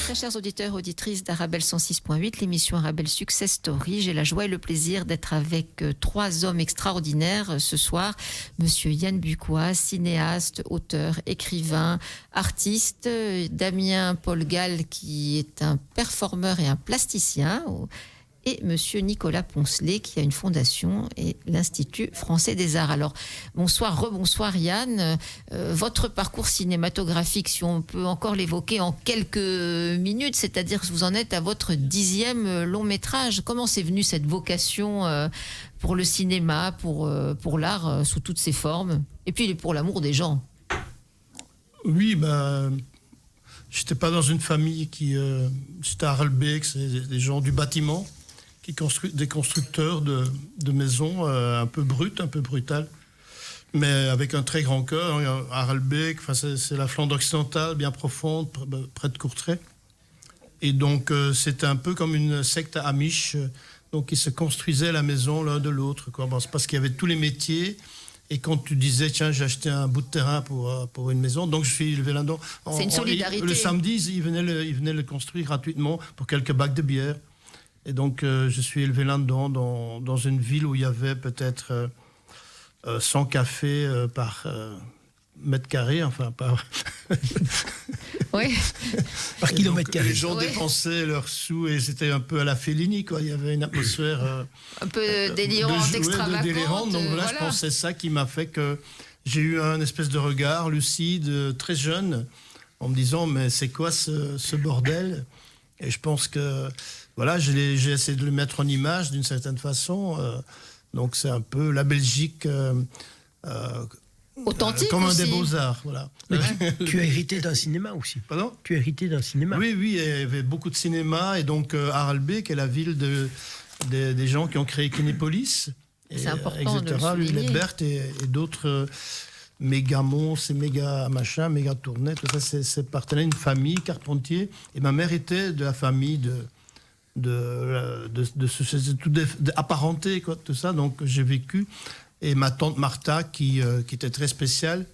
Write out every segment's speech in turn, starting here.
Très chers auditeurs, auditrices d'Arabelle 106.8, l'émission Arabelle Success Story. J'ai la joie et le plaisir d'être avec trois hommes extraordinaires ce soir. Monsieur Yann Bucois, cinéaste, auteur, écrivain, artiste. Damien Paul Gall, qui est un performeur et un plasticien. Et monsieur Nicolas Poncelet, qui a une fondation et l'Institut français des arts. Alors, bonsoir, rebonsoir Yann. Votre parcours cinématographique, si on peut encore l'évoquer en quelques minutes, c'est-à-dire que vous en êtes à votre 10e long métrage. Comment c'est venu cette vocation pour le cinéma, pour l'art sous toutes ses formes, et puis pour l'amour des gens? Oui, j'étais pas dans une famille qui... C'était à Harelbeek, c'est des gens du bâtiment, des constructeurs de maisons un peu brutes, un peu brutales, mais avec un très grand cœur. Harelbeek, c'est la Flandre occidentale, bien profonde, près de Courtrai. Et donc, c'était un peu comme une secte amish, donc ils se construisaient la maison l'un de l'autre. C'est parce qu'il y avait tous les métiers. Et quand tu disais, tiens, j'ai acheté un bout de terrain pour une maison, donc je suis levé là-dedans. C'est une solidarité. Le samedi, ils venaient le construire gratuitement pour quelques bacs de bière. Et donc, je suis élevé là-dedans, dans une ville où il y avait peut-être 100 cafés par mètre carré, enfin, par... Oui. Par kilomètre carré. Les gens dépensaient leurs sous et c'était un peu à la Fellini, quoi. Il y avait une atmosphère... un peu délirante, extravagante. Délirante. Donc voilà, je pense que c'est ça qui m'a fait que j'ai eu un espèce de regard lucide, très jeune, en me disant, mais c'est quoi ce bordel? Et je pense que... Voilà, j'ai essayé de le mettre en image d'une certaine façon. Donc c'est un peu la Belgique authentique comme aussi. Un des beaux-arts. Voilà. Tu as hérité d'un cinéma aussi. Pardon? Tu as hérité d'un cinéma. Oui, il y avait beaucoup de cinéma. Et donc Harelbeek est la ville des gens qui ont créé Kinépolis. C'est important de le Louis souligner. Lebert et d'autres méga monstres et méga machins, méga tournées. Tout ça, c'est partenaire d'une famille, Carpentier. Et ma mère était de la famille apparenté, quoi, tout ça. Donc j'ai vécu. Et ma tante Martha, qui était très spéciale,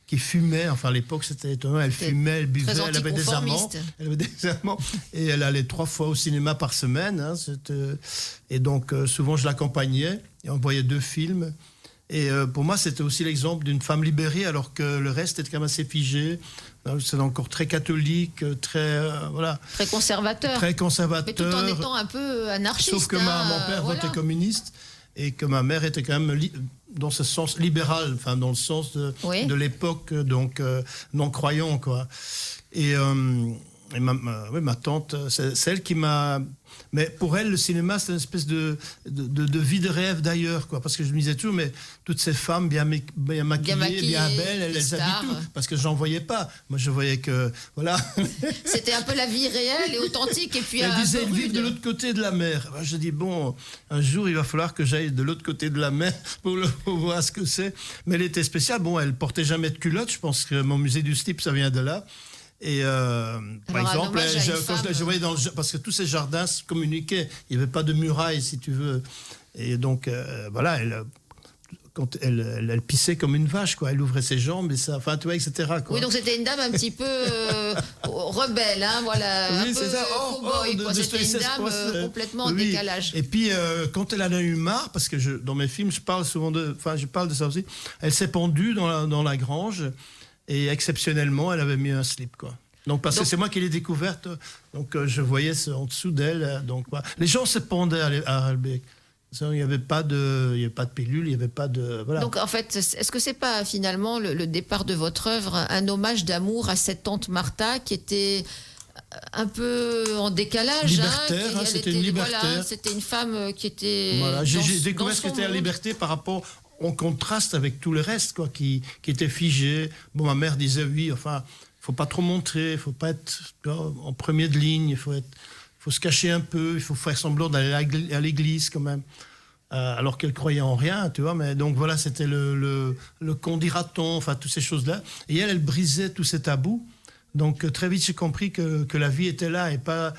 qui fumait, enfin à l'époque c'était étonnant, elle fumait, elle buvait, elle avait des amants. Et elle allait 3 fois au cinéma par semaine. Hein, et donc souvent je l'accompagnais, et on voyait 2 films. Et pour moi c'était aussi l'exemple d'une femme libérée, alors que le reste était quand même assez figé. C'est encore très catholique, très voilà. Très conservateur. Très conservateur. Mais tout en étant un peu anarchiste. Sauf que mon père votait communiste et que ma mère était quand même dans ce sens libéral, enfin dans le sens de l'époque, donc non croyant, quoi. Et ma tante, c'est celle qui m'a... Mais pour elle, le cinéma, c'est une espèce de vie de rêve d'ailleurs, quoi. Parce que je me disais toujours, mais toutes ces femmes bien maquillées, bien belles, elles habitent où? Parce que j'en voyais pas. Moi, je voyais que, voilà. C'était un peu la vie réelle et authentique. Et puis elle disait, vivre de l'autre côté de la mer. Je dis, bon, un jour, il va falloir que j'aille de l'autre côté de la mer pour voir ce que c'est. Mais elle était spéciale. Bon, elle portait jamais de culotte. Je pense que mon musée du slip, ça vient de là. Et par exemple, quand je voyais parce que tous ces jardins se communiquaient, il n'y avait pas de muraille, si tu veux. Et donc, voilà, quand elle pissait comme une vache, quoi. Elle ouvrait ses jambes, et ça, enfin, tu vois, etc., quoi. Oui, donc c'était une dame un petit peu rebelle, hein, voilà. Oui, un c'est peu ça. cow-boy, quoi. C'était une dame complètement en décalage. Et puis, quand elle en a eu marre, parce que dans mes films, je parle de ça aussi, elle s'est pendue dans la grange. Et exceptionnellement, elle avait mis un slip, quoi. Donc, parce que c'est moi qui l'ai découverte, donc je voyais en dessous d'elle. Donc, voilà. Les gens se pendaient à Harelbeek. Il n'y avait pas de pilule, il n'y avait pas de... Voilà. Donc, en fait, est-ce que c'est pas finalement le départ de votre œuvre un hommage d'amour à cette tante Martha qui était un peu en décalage, libertaire, c'était une libertaire. Voilà, c'était une femme qui était... Voilà, j'ai découvert ce qu'était la liberté par rapport... En contraste avec tout le reste, quoi, qui était figé. Bon, ma mère disait, oui, enfin, il ne faut pas trop montrer, il ne faut pas être en premier de ligne, il faut se cacher un peu, il faut faire semblant d'aller à l'église quand même. Alors qu'elle croyait en rien, tu vois. Mais donc voilà, c'était le qu'en dira-t-on, enfin, toutes ces choses-là. Et elle brisait tous ces tabous. Donc très vite, j'ai compris que la vie était là et pas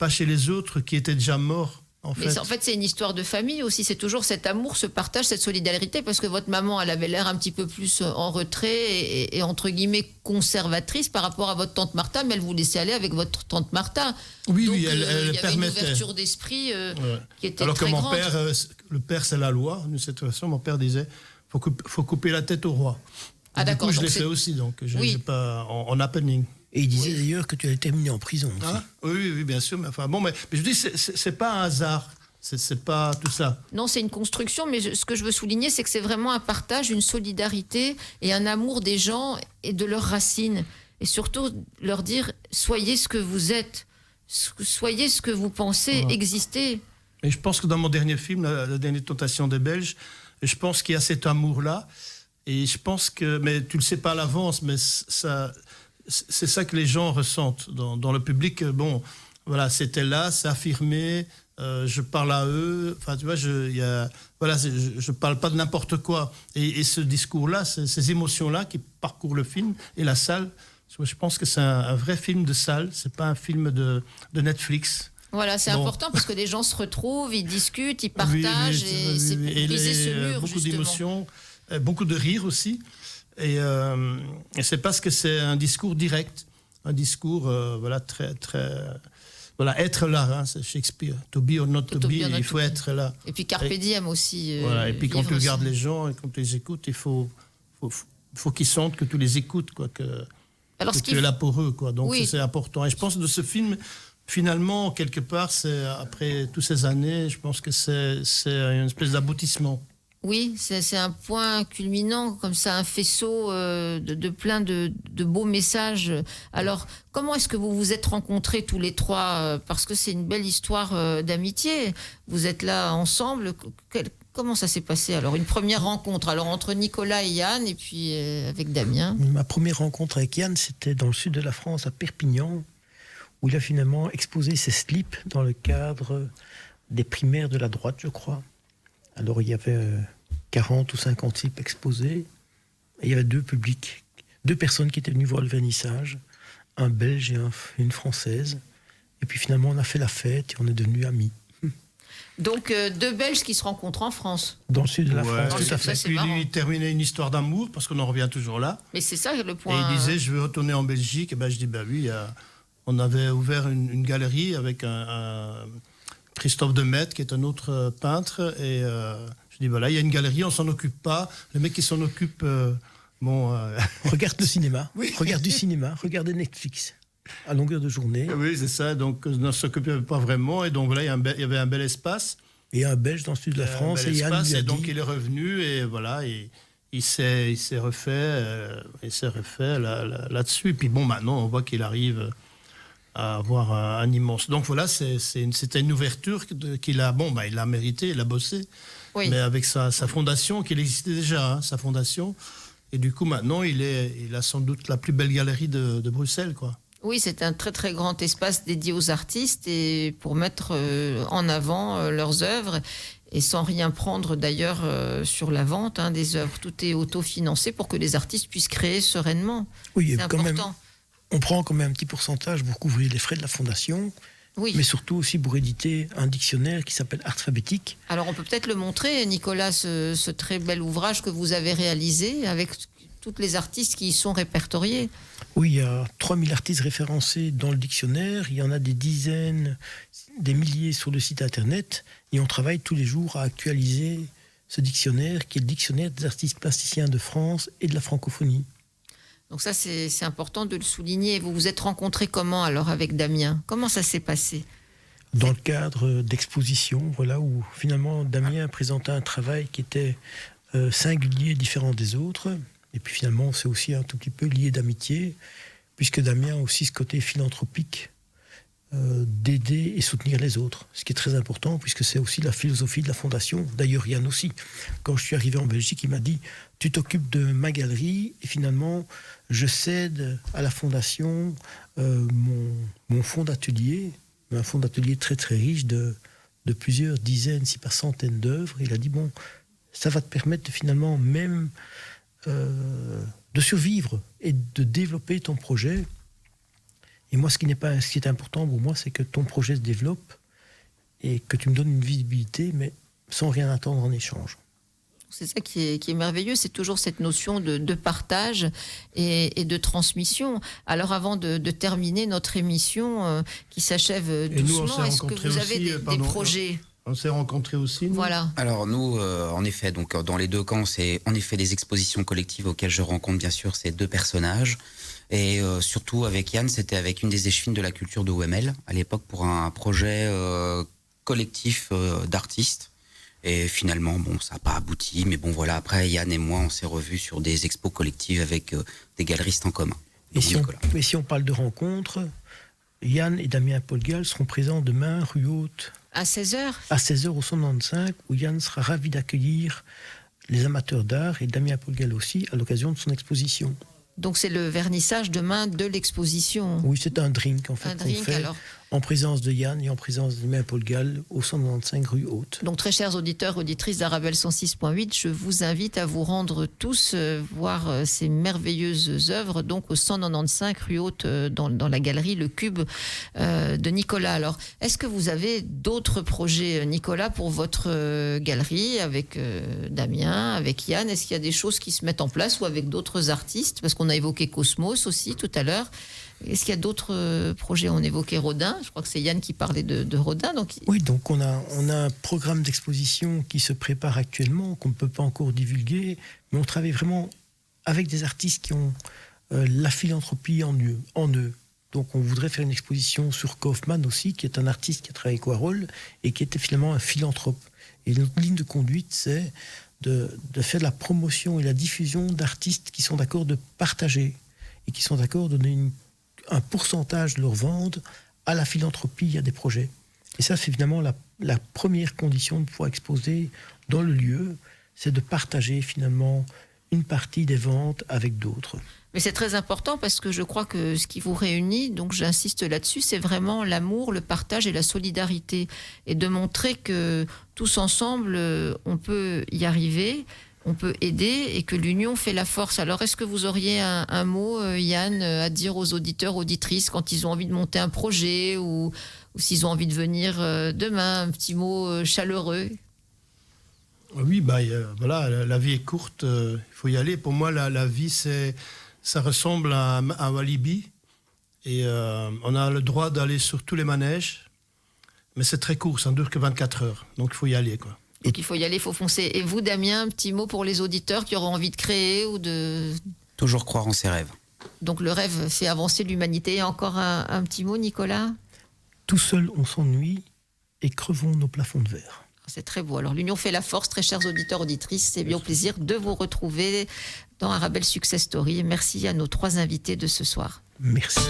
chez les autres qui étaient déjà morts Mais en fait, c'est une histoire de famille aussi. C'est toujours cet amour, ce partage, cette solidarité, parce que votre maman, elle avait l'air un petit peu plus en retrait et entre guillemets conservatrice par rapport à votre tante Martha, mais elle vous laissait aller avec votre tante Martha. Oui, donc, oui, elle il y avait une permettait. ouverture d'esprit qui était Alors très que mon grande. père, le père c'est la loi. De cette façon, mon père disait, faut couper la tête au roi. Ah, Et du d'accord, coup, je donc l'ai c'est- fait aussi, donc Oui. j'ai pas en happening. Et il disait d'ailleurs que tu allais terminer en prison aussi. Hein oui, bien sûr. Mais enfin, bon, mais je dis, c'est pas un hasard. C'est pas tout ça. Non, c'est une construction, mais ce que je veux souligner, c'est que c'est vraiment un partage, une solidarité et un amour des gens et de leurs racines. Et surtout, leur dire, soyez ce que vous êtes, soyez ce que vous pensez, existez. Et je pense que dans mon dernier film, la dernière tentation des Belges, je pense qu'il y a cet amour-là. Et je pense que, mais tu le sais pas à l'avance, mais c'est ça que les gens ressentent dans le public. Bon, voilà, c'était là, c'est affirmé. Je parle à eux. Enfin, tu vois, je parle pas de n'importe quoi. Et ce discours-là, ces émotions-là qui parcourent le film et la salle. Je pense que c'est un vrai film de salle. C'est pas un film de Netflix. Voilà, c'est Bon. important parce que les gens se retrouvent, ils discutent, ils partagent et c'est pour briser ce mur, beaucoup justement. d'émotions, beaucoup de rire aussi. Et c'est parce que c'est un discours direct, un discours voilà, très, très... Voilà, être là, hein, c'est Shakespeare. To be or not to be, il faut être là. Et puis Carpe Diem aussi. Voilà, et puis quand tu vivre regardes aussi. les gens et quand tu les écoutes, il faut qu'ils sentent que tu les écoutes, quoi, Alors, que ce tu qui es là pour eux, quoi. Donc Oui. c'est important. Et je pense que de ce film, finalement, quelque part, c'est après toutes ces années, je pense que c'est une espèce d'aboutissement. Oui, c'est un point culminant, comme ça, un faisceau de plein de beaux messages. Alors, comment est-ce que vous vous êtes rencontrés tous les trois? Parce que c'est une belle histoire d'amitié. Vous êtes là ensemble. Comment ça s'est passé? Alors, une première rencontre, alors entre Nicolas et Yann, et puis avec Damien. Ma première rencontre avec Yann, c'était dans le sud de la France, à Perpignan, où il a finalement exposé ses slips dans le cadre des primaires de la droite, je crois. Alors, il y avait 40 ou 50 slips exposés. Et il y avait deux publics, deux personnes qui étaient venues voir le vernissage, un Belge et une Française. Et puis finalement, on a fait la fête et on est devenus amis. Donc, deux Belges qui se rencontrent en France. Dans le sud de la Ouais, France, tout ça, à ça, fait. c'est Puis marrant. lui, il terminait une histoire d'amour, parce qu'on en revient toujours là. Mais c'est ça le Et point. il disait, je veux retourner en Belgique. Et ben, je dis, ben oui, on avait ouvert une galerie avec un Christophe Demet, qui est un autre peintre. Et je dis, voilà, il y a une galerie, on s'en occupe pas. Le mec qui s'en occupe, Regarde le cinéma, Oui. regarde du cinéma, regarde Netflix à longueur de journée. oui, c'est ça. Donc, on ne s'occupait pas vraiment. Et donc, voilà, il y avait un bel espace. Et un Belge dans le sud de la France. Un bel Et Yann espace, lui a et donc, dit, il est revenu. Et voilà, il s'est refait, là-dessus. Et puis, bon, maintenant, on voit qu'il arrive à avoir un immense. Donc, voilà, c'était une ouverture qu'il a. Bon, il l'a mérité, il a bossé. Oui. Mais avec sa fondation, qui existait déjà, hein, sa fondation. Et du coup, maintenant, il a sans doute la plus belle galerie de Bruxelles, quoi. Oui, c'est un très très grand espace dédié aux artistes et pour mettre en avant leurs œuvres et sans rien prendre d'ailleurs sur la vente des œuvres. Tout est autofinancé pour que les artistes puissent créer sereinement. oui, C'est quand même, important. on prend quand même un petit pourcentage pour couvrir les frais de la fondation, Oui. mais surtout aussi pour éditer un dictionnaire qui s'appelle Artphabétique. Alors on peut peut-être le montrer, Nicolas, ce très bel ouvrage que vous avez réalisé avec toutes les artistes qui y sont répertoriés. Oui, il y a 3000 artistes référencés dans le dictionnaire, il y en a des dizaines, des milliers sur le site internet, et on travaille tous les jours à actualiser ce dictionnaire, qui est le dictionnaire des artistes plasticiens de France et de la francophonie. Donc ça, c'est important de le souligner. Vous vous êtes rencontrés comment alors avec Damien? Comment ça s'est passé? Dans le cadre d'expositions, voilà, où finalement Damien présentait un travail qui était singulier, différent des autres. Et puis finalement, c'est aussi un tout petit peu lié d'amitié, puisque Damien a aussi ce côté philanthropique d'aider et soutenir les autres, ce qui est très important, puisque c'est aussi la philosophie de la fondation. D'ailleurs, Yann aussi. Quand je suis arrivé en Belgique, il m'a dit « Tu t'occupes de ma galerie et finalement, je cède à la fondation mon fonds d'atelier, un fonds d'atelier très très riche de plusieurs dizaines, si pas centaines d'œuvres. » Il a dit « Bon, ça va te permettre finalement même de survivre et de développer ton projet. Et moi, ce qui est important pour moi, c'est que ton projet se développe et que tu me donnes une visibilité, mais sans rien attendre en échange. C'est ça qui est merveilleux, c'est toujours cette notion de partage et de transmission. Alors avant de terminer notre émission qui s'achève doucement, est-ce que vous avez des projets ? On s'est rencontrés aussi, nous. Voilà. Alors nous, en effet, donc dans les deux camps, c'est en effet des expositions collectives auxquelles je rencontre bien sûr ces deux personnages. Et surtout avec Yann, c'était avec une des échevines de la culture de OML, à l'époque pour un projet collectif d'artistes. Et finalement, bon, ça n'a pas abouti, mais bon voilà, après Yann et moi, on s'est revus sur des expos collectives avec des galeristes en commun. Et si on parle de rencontres, Yann et Damien Polgal seront présents demain, rue Haute. À 16h ? À 16h au 195, où Yann sera ravi d'accueillir les amateurs d'art et Damien Polgal aussi, à l'occasion de son exposition. Donc c'est le vernissage demain de l'exposition. Oui, c'est un drink en fait. Un drink, fait alors. En présence de Yann et en présence de Damien Polgal au 195 rue Haute. Donc très chers auditeurs, auditrices d'Arabelle 106.8, je vous invite à vous rendre tous voir ces merveilleuses œuvres donc au 195 rue Haute dans la galerie Le Cube de Nicolas. Alors, est-ce que vous avez d'autres projets, Nicolas, pour votre galerie avec Damien, avec Yann ? Est-ce qu'il y a des choses qui se mettent en place ou avec d'autres artistes ? Parce qu'on a évoqué Cosmos aussi tout à l'heure. Est-ce qu'il y a d'autres projets ? On évoquait Rodin. Je crois que c'est Yann qui parlait de Rodin. Donc... Oui, donc on a un programme d'exposition qui se prépare actuellement, qu'on ne peut pas encore divulguer, mais on travaille vraiment avec des artistes qui ont la philanthropie en eux. Donc on voudrait faire une exposition sur Kaufmann aussi, qui est un artiste qui a travaillé avec Warhol et qui était finalement un philanthrope. Et notre ligne de conduite, c'est de faire de la promotion et la diffusion d'artistes qui sont d'accord de partager et qui sont d'accord de donner un pourcentage de leur vente à la philanthropie, il y a des projets. Et ça, c'est finalement la première condition de pouvoir exposer dans le lieu, c'est de partager finalement une partie des ventes avec d'autres. Mais c'est très important parce que je crois que ce qui vous réunit, donc j'insiste là-dessus, c'est vraiment l'amour, le partage et la solidarité. Et de montrer que tous ensemble, on peut y arriver, on peut aider et que l'union fait la force. Alors, est-ce que vous auriez un mot, Yann, à dire aux auditeurs, auditrices, quand ils ont envie de monter un projet ou s'ils ont envie de venir demain, un petit mot chaleureux ? Oui, voilà, la vie est courte, il faut y aller. Pour moi, la vie, ça ressemble à un Walibi. Et on a le droit d'aller sur tous les manèges, mais c'est très court, ça ne dure que 24 heures. Donc, il faut y aller, quoi. Donc il faut y aller, il faut foncer. Et vous, Damien, un petit mot pour les auditeurs qui auront envie de créer ou de... Toujours croire en ses rêves. Donc le rêve fait avancer l'humanité. Et encore un petit mot, Nicolas ? Tout seul, on s'ennuie et crevons nos plafonds de verre. C'est très beau. Alors l'union fait la force, très chers auditeurs, auditrices. C'est bien au plaisir de vous retrouver dans Arabelle Success Story. Merci à nos 3 invités de ce soir. Merci.